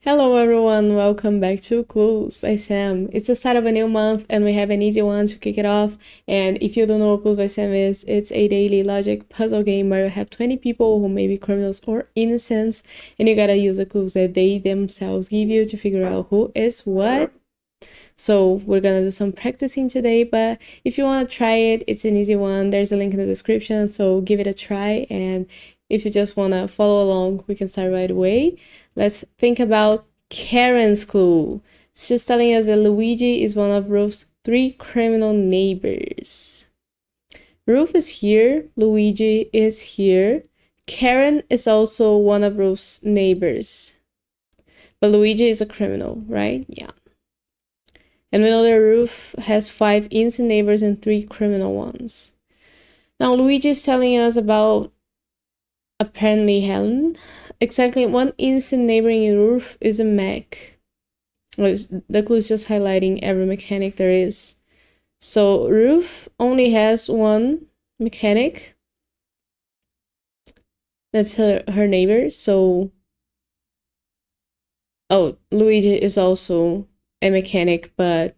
Hello everyone, welcome back to Clues by Sam. It's the start of a new month and we have an easy one to kick it off. And if you don't know what Clues by Sam is, it's a daily logic puzzle game where you have 20 people who may be criminals or innocents, and you gotta use the clues that they themselves give you to figure out who is what. So we're gonna do some practicing today, but if you wanna try it, it's an easy one. There's a link in the description, so give it a try. And if you just wanna follow along, we can start right away. Let's think about Karen's clue. It's just telling us that Luigi is one of Ruth's 3 criminal neighbors. Ruth is here, Luigi is here. Karen is also one of Ruth's neighbors. But Luigi is a criminal, right? Yeah. And we know that Ruth has 5 innocent neighbors and 3 criminal ones. Now Luigi is telling us about apparently Helen. Exactly one innocent neighboring Ruth is a mech. The clue is just highlighting every mechanic there is. So Ruth only has one mechanic. That's her neighbor. So Luigi is also a mechanic, but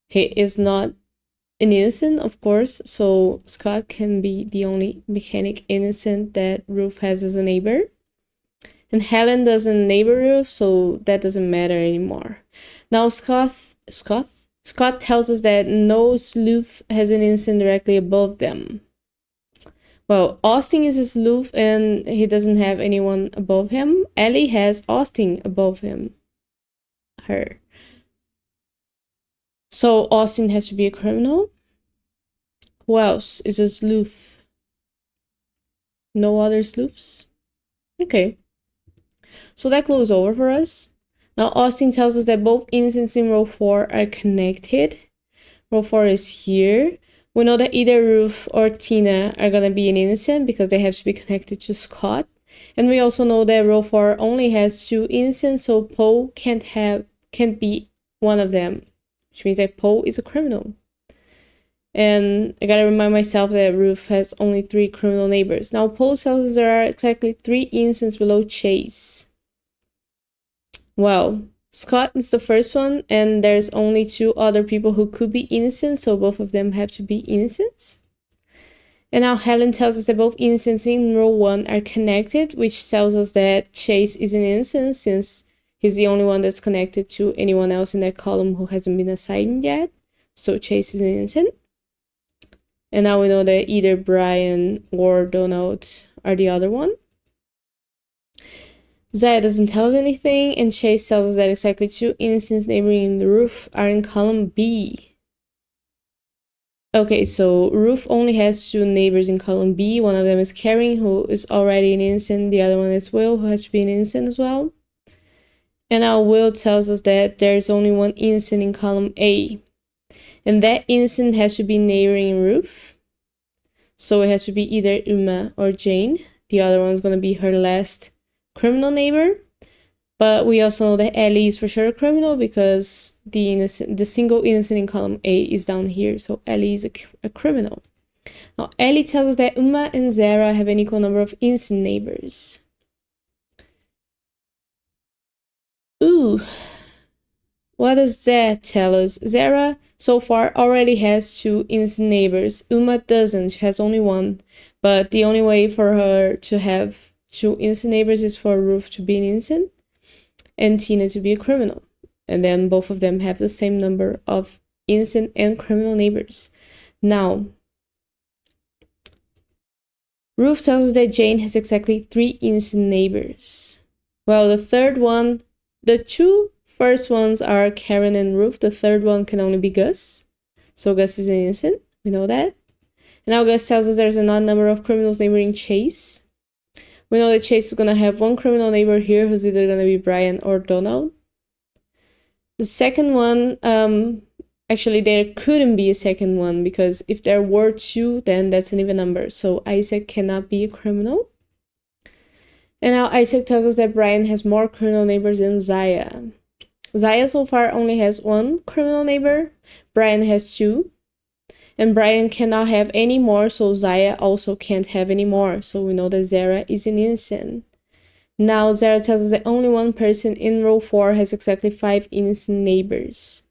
he is not an innocent, of course. So Scott can be the only mechanic innocent that Ruth has as a neighbor. And Helen doesn't neighbor Ruth, so that doesn't matter anymore. Now Scott tells us that no sleuth has an innocent directly above them. Well, Austin is a sleuth and he doesn't have anyone above him. Ellie has Austin above her. So Austin has to be a criminal. Who else is a sleuth? No other sleuths? Okay. So that clue is over for us. Now Austin tells us that both innocents in row 4 are connected. Row 4 is here. We know that either Ruth or Tina are gonna be an innocent because they have to be connected to Scott. And we also know that row 4 only has 2 innocents, so Poe can't be one of them, which means that Poe is a criminal. And I gotta remind myself that Ruth has only 3 criminal neighbors. Now Poe tells us there are exactly 3 innocents below Chase. Well, Scott is the first one, and there's only 2 other people who could be innocent, so both of them have to be innocents. And now Helen tells us that both innocents in row 1 are connected, which tells us that Chase is an innocent since he's the only one that's connected to anyone else in that column who hasn't been assigned yet. So Chase is an innocent. And now we know that either Brian or Donald are the other one. Zaya doesn't tell us anything, and Chase tells us that exactly 2 innocents neighboring the Ruth are in column B. Okay, so Ruth only has 2 neighbors in column B. One of them is Karen, who is already an innocent. The other one is Will, who has to be an innocent as well. And now Will tells us that there's only 1 innocent in column A. And that innocent has to be neighboring Ruth. So it has to be either Uma or Jane. The other one's gonna be her last criminal neighbor. But we also know that Ellie is for sure a criminal because the single innocent in column A is down here. So Ellie is a criminal. Now Ellie tells us that Uma and Zara have an equal number of innocent neighbors. Ooh. What does that tell us? Zara so far already has 2 innocent neighbors. Uma doesn't, she has only 1. But the only way for her to have 2 innocent neighbors is for Ruth to be an innocent and Tina to be a criminal. And then both of them have the same number of innocent and criminal neighbors. Now, Ruth tells us that Jane has exactly 3 innocent neighbors. Well, the third one, the 2 first ones are Karen and Ruth. The third one can only be Gus. So Gus is an innocent. We know that. And now Gus tells us there's an odd number of criminals neighboring Chase. We know that Chase is going to have 1 criminal neighbor here who's either going to be Brian or Donald. The second one, actually there couldn't be a second one because if there were 2, then that's an even number. So Isaac cannot be a criminal. And now Isaac tells us that Brian has more criminal neighbors than Zaya. Zaya so far only has 1 criminal neighbor. Brian has 2. And Brian cannot have any more, so Zaya also can't have any more. So we know that Zara is an innocent. Now 0 tells us that only one person in row 4 has exactly 5 innocent neighbors.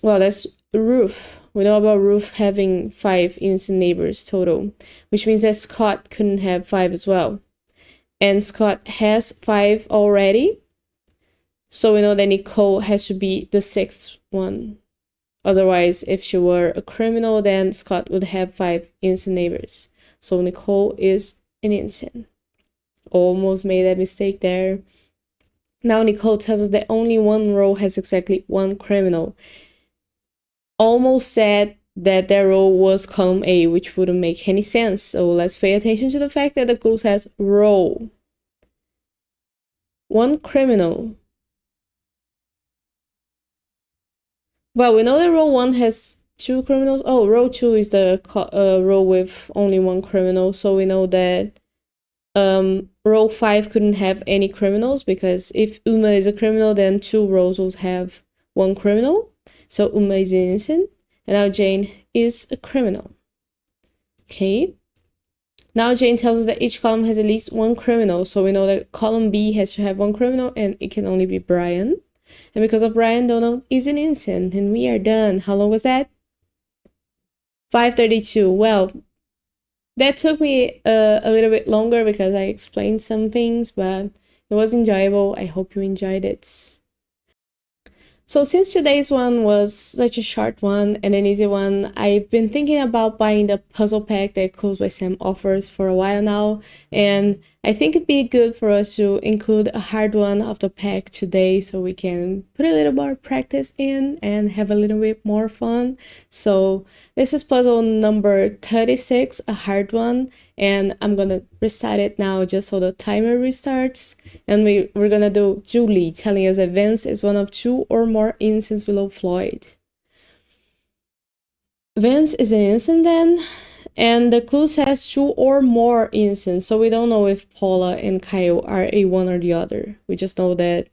Well, that's Ruth. We know about Ruth having 5 innocent neighbors total, which means that Scott couldn't have 5 as well. And Scott has 5 already, so we know that Nicole has to be the 6th one. Otherwise, if she were a criminal, then Scott would have 5 innocent neighbors. So Nicole is an innocent. Almost made that mistake there. Now Nicole tells us that only one row has exactly one criminal. Almost said that their row was column A, which wouldn't make any sense. So let's pay attention to the fact that the clue says row. One criminal. Well, we know that row 1 has 2 criminals. Oh, row 2 is the row with only one criminal. So we know that row 5 couldn't have any criminals, because if Uma is a criminal, then 2 rows would have 1 criminal. So Uma is innocent, and now Jane is a criminal. Okay. Now Jane tells us that each column has at least 1 criminal, so we know that column B has to have 1 criminal, and it can only be Brian. And because of Brian, Donald is an innocent, and we are done. How long was that? 5:32. Well, that took me a little bit longer because I explained some things, but it was enjoyable. I hope you enjoyed it. So since today's one was such a short one and an easy one, I've been thinking about buying the puzzle pack that Clues by Sam offers for a while now, and I think it'd be good for us to include a hard one of the pack today so we can put a little more practice in and have a little bit more fun. So this is puzzle number 36, a hard one, and I'm gonna recite it now just so the timer restarts. And we're gonna do Julie telling us that Vince is one of 2 or more innocents below Floyd. Vince is an innocent then, and the clue says 2 or more innocents, so we don't know if Paula and Kyle are a one or the other. We just know that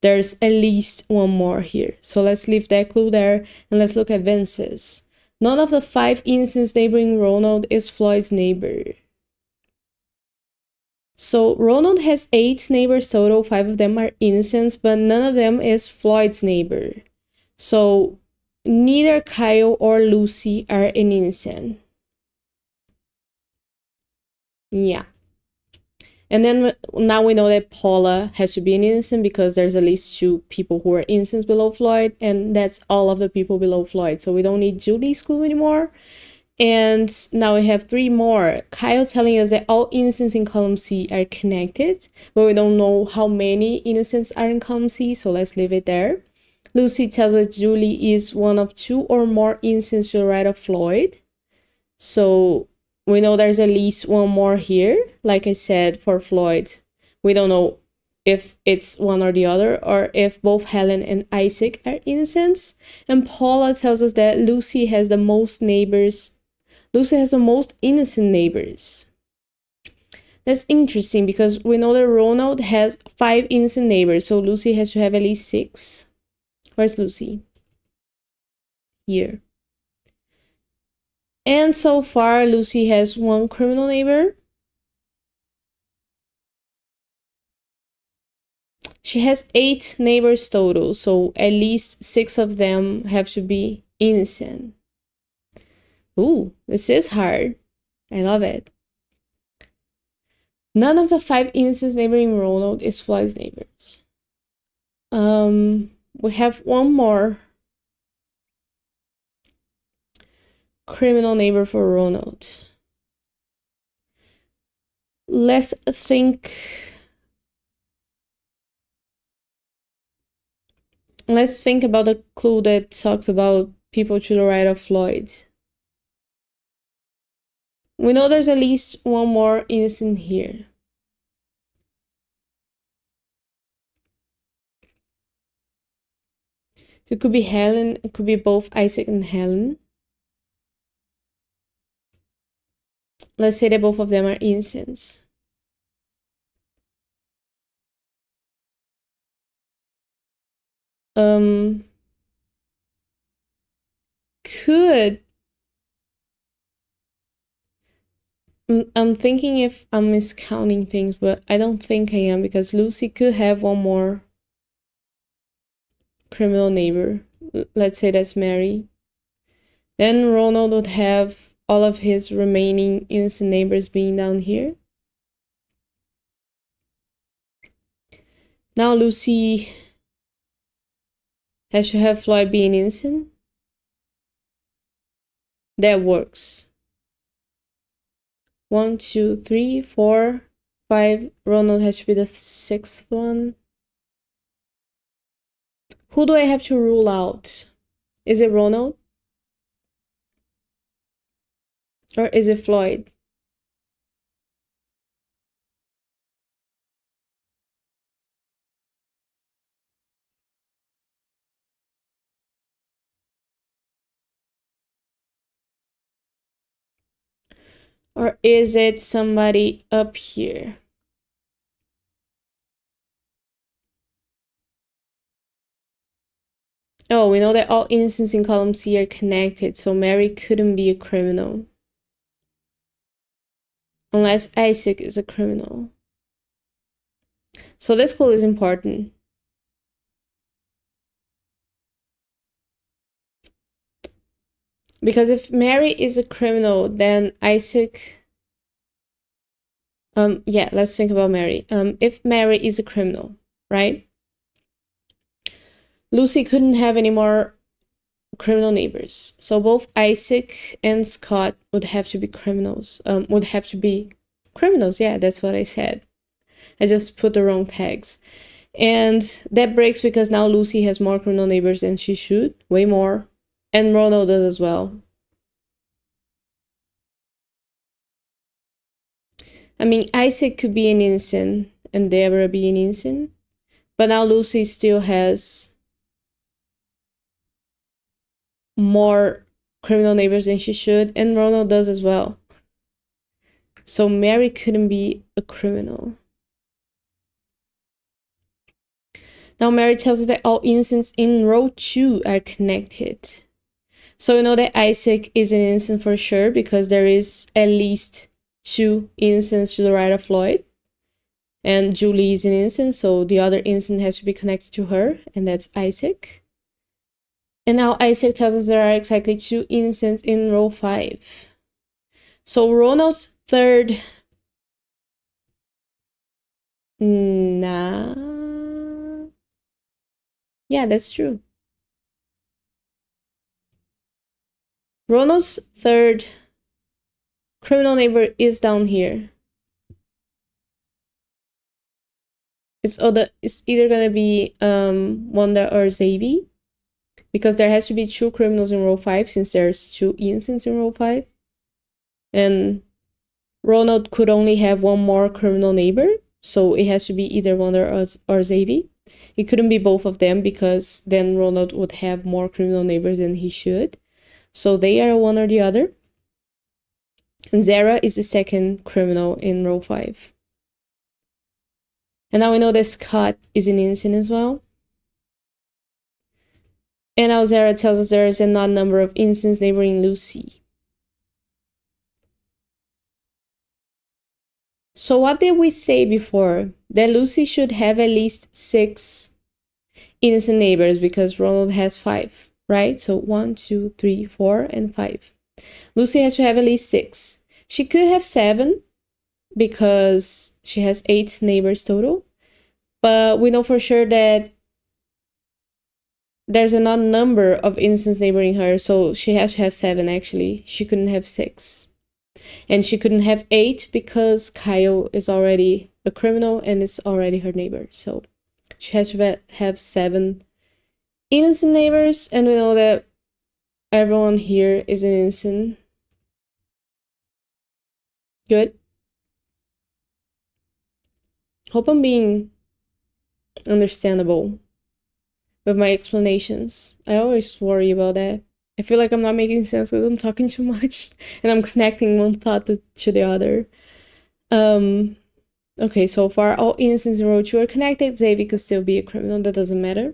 there's at least one more here. So let's leave that clue there, and let's look at Vince's. None of the 5 innocents neighboring Ronald is Floyd's neighbor. So Ronald has 8 neighbors total, 5 of them are innocents, but none of them is Floyd's neighbor. So neither Kyle or Lucy are an innocent. Yeah. And then now we know that Paula has to be an innocent because there's at least 2 people who are innocents below Floyd, and that's all of the people below Floyd. So we don't need Julie's clue anymore. And now we have 3 more. Kyle telling us that all innocents in column C are connected, but we don't know how many innocents are in column C, so let's leave it there. Lucy tells us Julie is one of 2 or more innocents to the right of Floyd. So we know there's at least one more here. Like I said, for Floyd, we don't know if it's one or the other, or if both Helen and Isaac are innocents. And Paula tells us that Lucy has the most neighbors. Lucy has the most innocent neighbors. That's interesting because we know that Ronald has 5 innocent neighbors, so Lucy has to have at least 6. Where's Lucy? Here. And so far, Lucy has 1 criminal neighbor. She has 8 neighbors total, so at least 6 of them have to be innocent. Ooh, this is hard. I love it. None of the 5 innocents neighboring Ronald is Floyd's neighbors. We have one more criminal neighbor for Ronald. Let's think about the clue that talks about people to the right of Floyd. We know there's at least one more innocent here. It could be Helen, it could be both Isaac and Helen. Let's say that both of them are innocents. Could I'm thinking if I'm miscounting things, but I don't think I am, because Lucy could have one more criminal neighbor. Let's say that's Mary. Then Ronald would have all of his remaining innocent neighbors being down here. Now Lucy has to have Floyd being innocent. That works. 1, 2, 3, 4, 5. Ronald has to be the sixth one. Who do I have to rule out? Is it Ronald? Or is it Floyd? Or is it somebody up here? Oh, we know that all innocents in column C are connected, so Mary couldn't be a criminal. Unless Isaac is a criminal. So this clue is important. Because if Mary is a criminal, then Isaac... yeah, let's think about Mary. If Mary is a criminal, right? Lucy couldn't have any more criminal neighbors. So both Isaac and Scott would have to be criminals. Yeah, that's what I said. I just put the wrong tags. And that breaks because now Lucy has more criminal neighbors than she should. Way more. And Ronald does as well. I mean, Isaac could be an innocent and Deborah be an innocent. But now Lucy still has more criminal neighbors than she should. And Ronald does as well. So Mary couldn't be a criminal. Now Mary tells us that all innocents in row 2 are connected. So we know that Isaac is an innocent for sure because there is at least 2 innocents to the right of Floyd. And Julie is an innocent, so the other innocent has to be connected to her, and that's Isaac. And now Isaac tells us there are exactly 2 innocents in row 5. So Ronald's third... Nah... Yeah, that's true. Ronald's third criminal neighbor is down here. It's either gonna be Wanda or Xavier, because there has to be 2 criminals in row 5 since there's 2 innocents in row 5. And Ronald could only have one more criminal neighbor, so it has to be either Wanda or Xavier. It couldn't be both of them because then Ronald would have more criminal neighbors than he should. So they are one or the other. And Zara is the second criminal in row 5. And now we know that Scott is an innocent as well. And now Zara tells us there is an odd number of innocents neighboring Lucy. So what did we say before? That Lucy should have at least 6 innocent neighbors because Ronald has 5, right? So 1, 2, 3, 4, and 5. Lucy has to have at least 6. She could have 7 because she has 8 neighbors total. But we know for sure that there's an odd number of innocents neighboring her, so she has to have 7 actually. She couldn't have 6. And she couldn't have 8 because Kyle is already a criminal and is already her neighbor. So she has to have 7 innocent neighbors, and we know that everyone here is an innocent. Good. Hope I'm being understandable with my explanations. I always worry about that. I feel like I'm not making sense because I'm talking too much and I'm connecting one thought to the other. Okay, so far all innocents in row 2 are connected. Xavier could still be a criminal, that doesn't matter.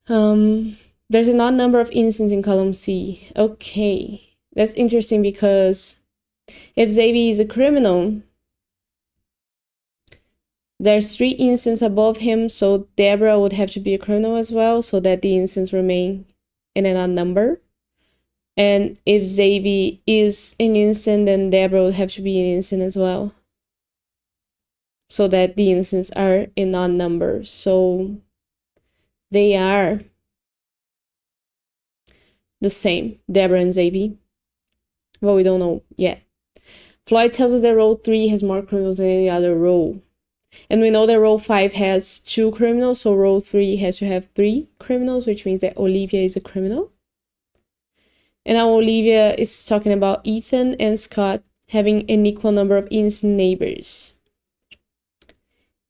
There's an odd number of innocents in column C. Okay, that's interesting because If Xavier is a criminal, there's 3 instances above him, so Deborah would have to be a criminal as well, so that the instance remain in an odd number. And if Xavier is an instant, then Deborah would have to be an instant as well, so that the instances are in odd numbers. So they are the same, Deborah and Xavier. Well, we don't know yet. Floyd tells us that row 3 has more criminals than any other row. And we know that row 5 has 2 criminals, so row 3 has to have 3 criminals, which means that Olivia is a criminal. And now Olivia is talking about Ethan and Scott having an equal number of innocent neighbors.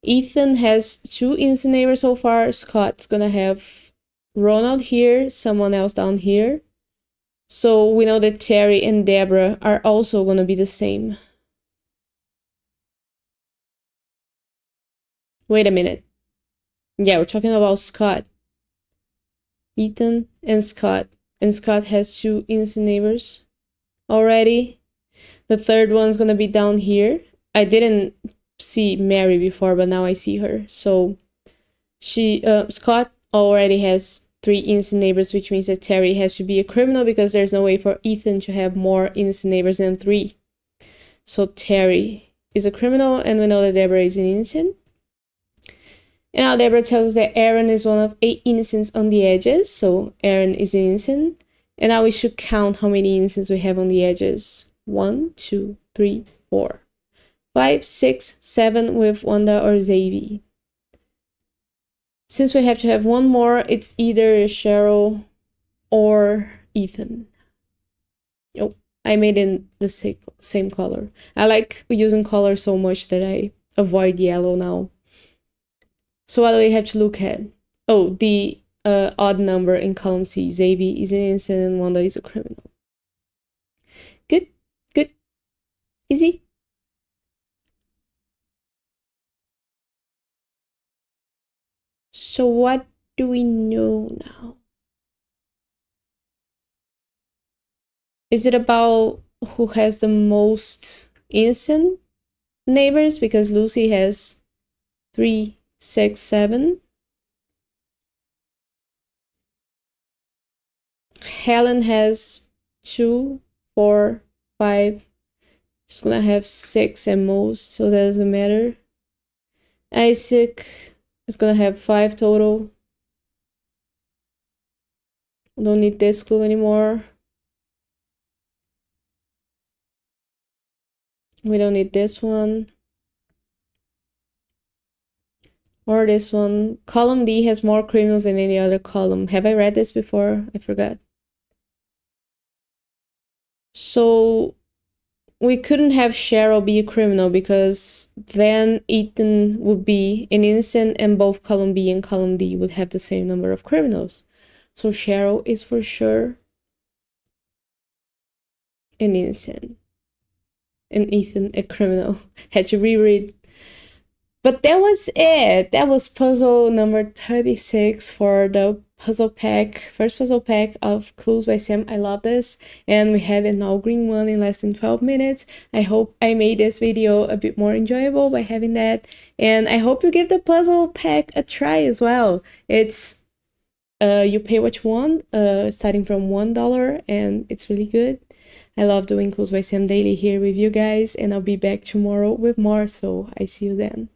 Ethan has 2 innocent neighbors so far. Scott's gonna have Ronald here, someone else down here. So we know that Terry and Deborah are also gonna be the same. Wait a minute. Yeah, we're talking about Scott. Ethan and Scott. And Scott has 2 innocent neighbors already. The third one's gonna be down here. I didn't see Mary before, but now I see her. So Scott already has 3 innocent neighbors, which means that Terry has to be a criminal because there's no way for Ethan to have more innocent neighbors than 3. So Terry is a criminal, and we know that Deborah is an innocent. And now Deborah tells us that Aaron is one of 8 innocents on the edges, so Aaron is an innocent. And now we should count how many innocents we have on the edges. 1, 2, 3, 4, 5, 6, 7 with Wanda or Xavier. Since we have to have one more, it's either Cheryl or Ethan. Oh, I made it in the same color. I like using color so much that I avoid yellow now. So what do we have to look at? Oh, the odd number in column C. Xavier is an innocent and Wanda is a criminal. Good, good, easy. So what do we know now? Is it about who has the most innocent neighbors? Because Lucy has 3, 6, 7. Helen has 2, 4, 5. She's gonna have 6 at most, so that doesn't matter. Isaac is gonna have 5 total. Don't need this clue anymore. We don't need this one. Or this one. Column D has more criminals than any other column. Have I read this before? I forgot. So we couldn't have Cheryl be a criminal because then Ethan would be an innocent and both column B and column D would have the same number of criminals. So Cheryl is for sure an innocent and Ethan a criminal. Had to reread. But that was it. That was puzzle number 36 for the puzzle pack, first puzzle pack of Clues by Sam. I love this. And we had an all green one in less than 12 minutes. I hope I made this video a bit more enjoyable by having that. And I hope you give the puzzle pack a try as well. It's, you pay what you want, starting from $1, and it's really good. I love doing Clues by Sam daily here with you guys, and I'll be back tomorrow with more, so I see you then.